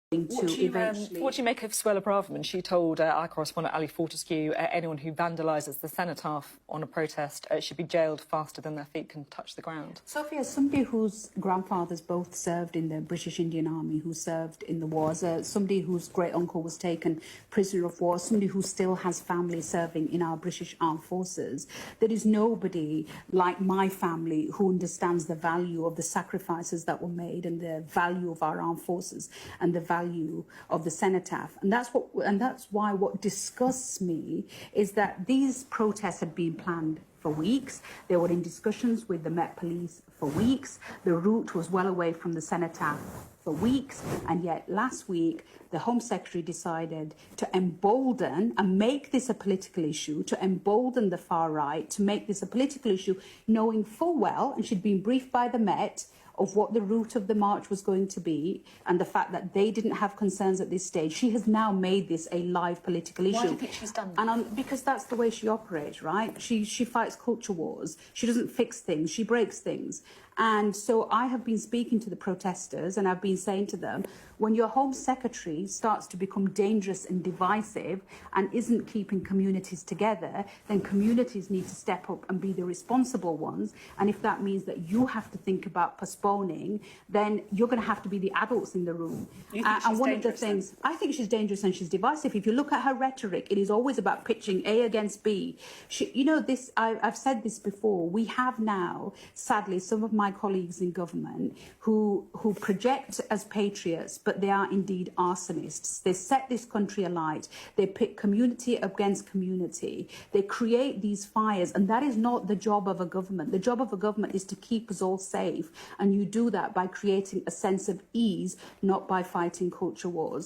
What do you make of Suella Braverman? She told our correspondent Ali Fortescue anyone who vandalises the cenotaph on a protest should be jailed faster than their feet can touch the ground. Sophie, as somebody whose grandfathers both served in the British Indian Army, who served in the wars, somebody whose great uncle was taken prisoner of war, somebody who still has family serving in our British Armed Forces, there is nobody like my family who understands the value of the sacrifices that were made and the value of our armed forces and the value of the cenotaph. And that's why what disgusts me is that these protests had been planned for weeks. They were in discussions with the Met Police for weeks. The route was well away from the cenotaph for weeks, and yet last week the Home Secretary decided to embolden and make this a political issue, to embolden the far right, to make this a political issue, knowing full well, and she'd been briefed by the Met, of what the route of the march was going to be and the fact that they didn't have concerns at this stage. She has now made this a live political issue. Why do you think she's done that? And because that's the way she operates, right? She fights culture wars. She doesn't fix things. She breaks things. And so I have been speaking to the protesters and I've been saying to them, when your Home Secretary starts to become dangerous and divisive and isn't keeping communities together, then communities need to step up and be the responsible ones. And if that means that you have to think about postponing, then you're going to have to be the adults in the room. You think she's and one dangerous, of the things, I think she's dangerous and she's divisive. If you look at her rhetoric, it is always about pitching A against B. You know, I've said this before, we have now, sadly, some of my colleagues in government who project as patriots, but they are indeed arsonists. They set this country alight. They pit community against community. They create these fires, and that is not the job of a government. The job of a government is to keep us all safe, and you do that by creating a sense of ease, not by fighting culture wars.